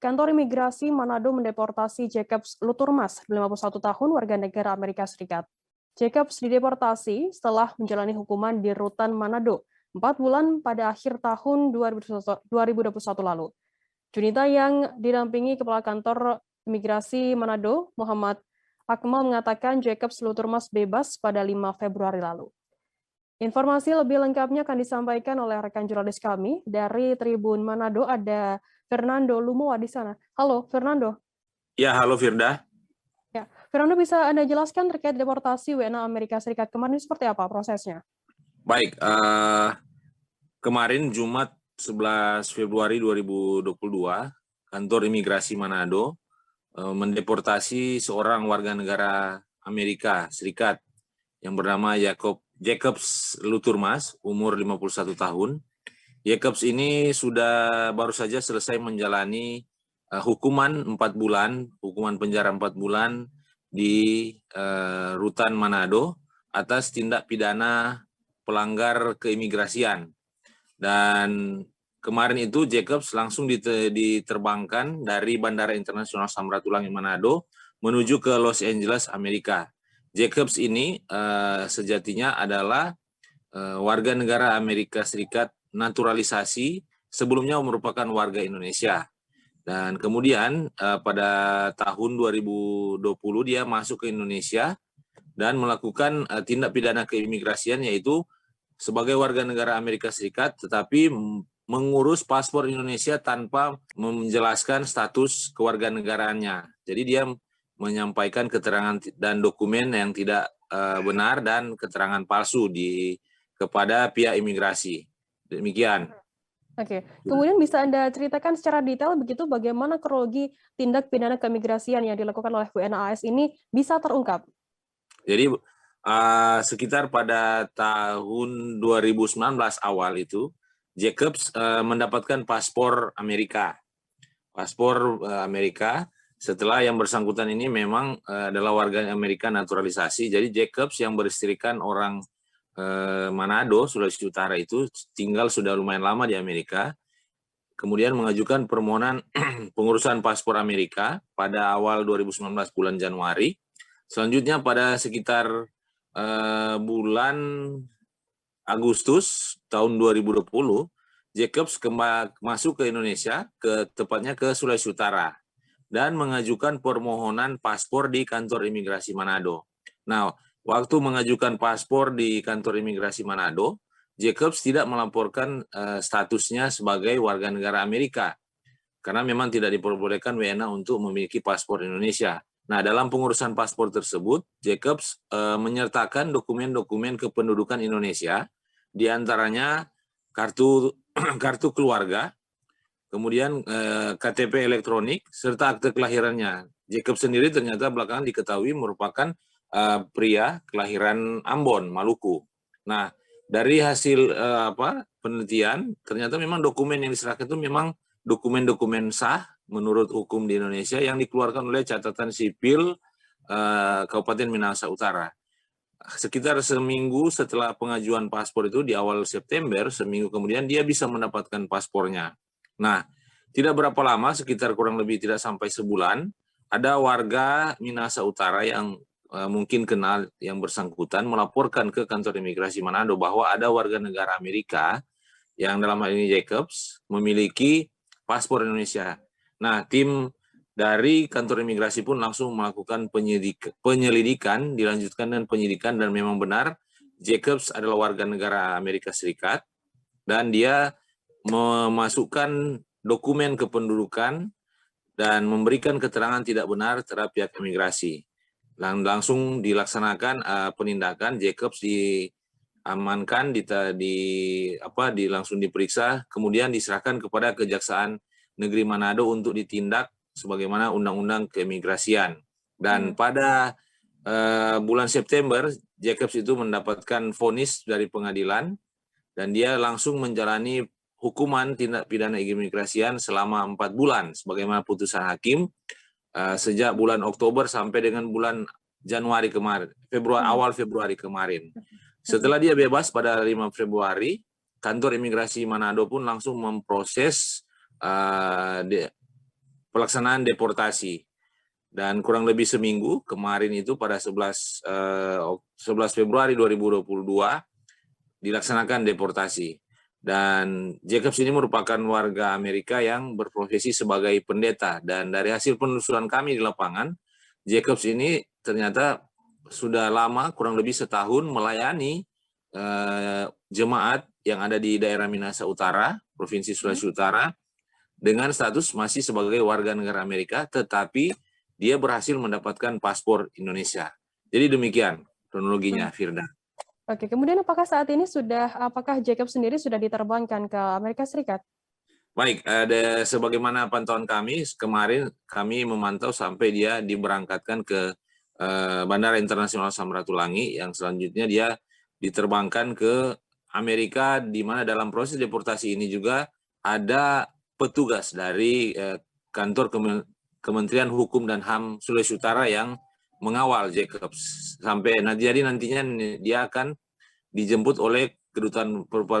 Kantor Imigrasi Manado mendeportasi Jacobs Luturmas, 51 tahun, warga negara Amerika Serikat. Jacobs dideportasi setelah menjalani hukuman di Rutan Manado 4 bulan pada akhir tahun 2021 lalu. Junita yang didampingi Kepala Kantor Imigrasi Manado, Muhammad Akmal, mengatakan Jacobs Luturmas bebas pada 5 Februari lalu. Informasi lebih lengkapnya akan disampaikan oleh rekan jurnalis kami dari Tribun Manado, ada Fernando Lumowa di sana. Halo, Fernando. Ya, halo Firda. Ya, Fernando, bisa Anda jelaskan terkait deportasi WNA Amerika Serikat kemarin seperti apa prosesnya? Baik, kemarin Jumat 11 Februari 2022, Kantor Imigrasi Manado mendeportasi seorang warga negara Amerika Serikat yang bernama Jacobs Luturmas, umur 51 tahun. Jacobs ini baru saja selesai menjalani hukuman 4 bulan, hukuman penjara 4 bulan di Rutan Manado atas tindak pidana pelanggar keimigrasian. Dan kemarin itu Jacobs langsung diterbangkan dari Bandara Internasional Samratulangi Manado menuju ke Los Angeles, Amerika. Jacobs ini sejatinya adalah warga negara Amerika Serikat naturalisasi, sebelumnya merupakan warga Indonesia. Dan kemudian pada tahun 2020 dia masuk ke Indonesia dan melakukan tindak pidana keimigrasian, yaitu sebagai warga negara Amerika Serikat tetapi mengurus paspor Indonesia tanpa menjelaskan status kewarganegaraannya. Jadi dia menyampaikan keterangan dan dokumen yang tidak benar dan keterangan palsu kepada pihak imigrasi. Demikian. Oke, kemudian bisa Anda ceritakan secara detail begitu bagaimana kronologi tindak pidana keimigrasian yang dilakukan oleh WNA AS ini bisa terungkap? Jadi sekitar pada tahun 2019 awal itu, Jacobs mendapatkan paspor Amerika. Paspor Amerika, setelah yang bersangkutan ini memang adalah warga Amerika naturalisasi. Jadi Jacobs yang beristrikan orang Manado, Sulawesi Utara itu tinggal sudah lumayan lama di Amerika. Kemudian mengajukan permohonan pengurusan paspor Amerika pada awal 2019 bulan Januari. Selanjutnya pada sekitar bulan Agustus tahun 2020, Jacobs masuk ke Indonesia, tepatnya ke Sulawesi Utara, dan mengajukan permohonan paspor di kantor imigrasi Manado. Nah, waktu mengajukan paspor di kantor imigrasi Manado, Jacobs tidak melaporkan statusnya sebagai warga negara Amerika, karena memang tidak diperbolehkan WNA untuk memiliki paspor Indonesia. Nah, dalam pengurusan paspor tersebut, Jacobs menyertakan dokumen-dokumen kependudukan Indonesia, diantaranya kartu keluarga, kemudian KTP elektronik, serta akte kelahirannya. Jacobs sendiri ternyata belakangan diketahui merupakan pria kelahiran Ambon, Maluku. Nah, dari hasil penelitian, ternyata memang dokumen yang diserahkan itu memang dokumen-dokumen sah menurut hukum di Indonesia yang dikeluarkan oleh catatan sipil Kabupaten Minahasa Utara. Sekitar seminggu setelah pengajuan paspor itu di awal September, seminggu kemudian dia bisa mendapatkan paspornya. Nah, tidak berapa lama, sekitar kurang lebih tidak sampai sebulan, ada warga Minahasa Utara yang mungkin kenal yang bersangkutan melaporkan ke kantor imigrasi Manado bahwa ada warga negara Amerika yang dalam hal ini Jacobs memiliki paspor Indonesia. Nah, tim dari kantor imigrasi pun langsung melakukan penyelidikan, dilanjutkan dengan penyidikan, dan memang benar Jacobs adalah warga negara Amerika Serikat dan dia memasukkan dokumen kependudukan dan memberikan keterangan tidak benar terhadap pihak imigrasi. Langsung dilaksanakan penindakan, Jacobs diamankan, langsung diperiksa, kemudian diserahkan kepada Kejaksaan Negeri Manado untuk ditindak sebagaimana undang-undang keimigrasian. Dan pada bulan September, Jacobs itu mendapatkan vonis dari pengadilan dan dia langsung menjalani hukuman tindak pidana keimigrasian selama 4 bulan sebagaimana putusan hakim sejak bulan Oktober sampai dengan bulan Januari kemarin, awal Februari kemarin. Setelah dia bebas pada 5 Februari, kantor imigrasi Manado pun langsung memproses pelaksanaan deportasi. Dan kurang lebih seminggu kemarin itu pada 11 Februari 2022 dilaksanakan deportasi. Dan Jacobs ini merupakan warga Amerika yang berprofesi sebagai pendeta. Dan dari hasil penelusuran kami di lapangan, Jacobs ini ternyata sudah lama, kurang lebih setahun melayani jemaat yang ada di daerah Minahasa Utara, Provinsi Sulawesi Utara, dengan status masih sebagai warga negara Amerika, tetapi dia berhasil mendapatkan paspor Indonesia. Jadi demikian kronologinya, Firda. Oke, kemudian apakah Jacob sendiri sudah diterbangkan ke Amerika Serikat? Baik, sebagaimana pantauan kami, kemarin kami memantau sampai dia diberangkatkan ke Bandara Internasional Samratulangi, yang selanjutnya dia diterbangkan ke Amerika, di mana dalam proses deportasi ini juga ada petugas dari kantor Kementerian Hukum dan HAM Sulawesi Utara yang mengawal Jacobs jadi nantinya dia akan dijemput oleh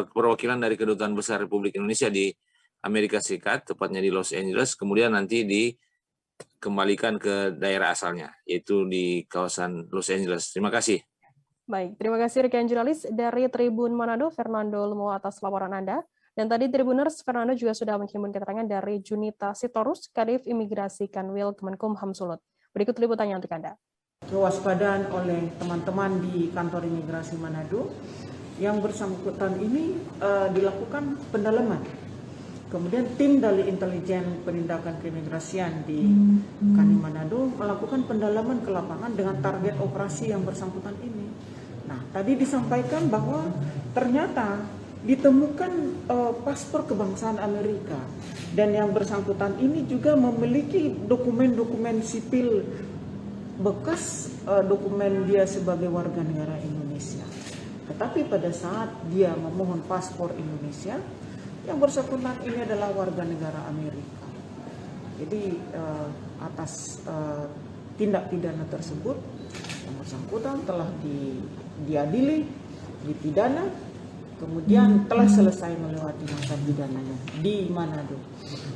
perwakilan dari Kedutaan Besar Republik Indonesia di Amerika Serikat, tepatnya di Los Angeles, kemudian nanti dikembalikan ke daerah asalnya, yaitu di kawasan Los Angeles. Terima kasih. Baik, terima kasih rekan jurnalis dari Tribun Manado, Fernando Lumo, atas laporan Anda. Dan tadi Tribuners, Fernando juga sudah menghimpun keterangan dari Junita Sitorus, Kadif Imigrasi Kanwil Kemenkumham Sulut. Berikut liputannya untuk Anda. Kewaspadaan oleh teman-teman di kantor imigrasi Manado yang bersangkutan ini dilakukan pendalaman. Kemudian tim dari intelijen penindakan keimigrasian di Kani Manado melakukan pendalaman ke lapangan dengan target operasi yang bersangkutan ini. Nah, tadi disampaikan bahwa ternyata ditemukan paspor kebangsaan Amerika, dan yang bersangkutan ini juga memiliki dokumen-dokumen sipil bekas dokumen dia sebagai warga negara Indonesia. Tetapi pada saat dia memohon paspor Indonesia, yang bersangkutan ini adalah warga negara Amerika. Jadi atas tindak pidana tersebut, yang bersangkutan telah diadili, dipidana, kemudian telah selesai melewati masa pidananya di Manado.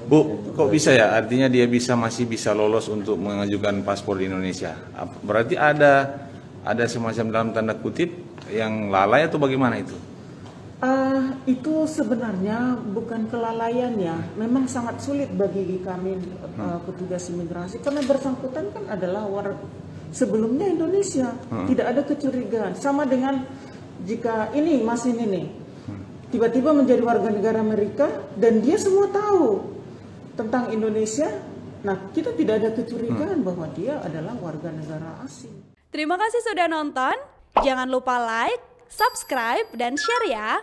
Bu, kok bisa ya? Artinya dia masih bisa lolos untuk mengajukan paspor di Indonesia. Berarti ada semacam dalam tanda kutip yang lalai atau bagaimana itu? Itu sebenarnya bukan kelalaian ya. Memang sangat sulit bagi kami petugas imigrasi karena bersangkutan kan adalah sebelumnya Indonesia. Tidak ada kecurigaan. Sama dengan jika ini Mas ini nih tiba-tiba menjadi warga negara Amerika dan dia semua tahu tentang Indonesia, nah kita tidak ada kecurigaan bahwa dia adalah warga negara asing. Terima kasih sudah nonton. Jangan lupa like, subscribe, dan share ya.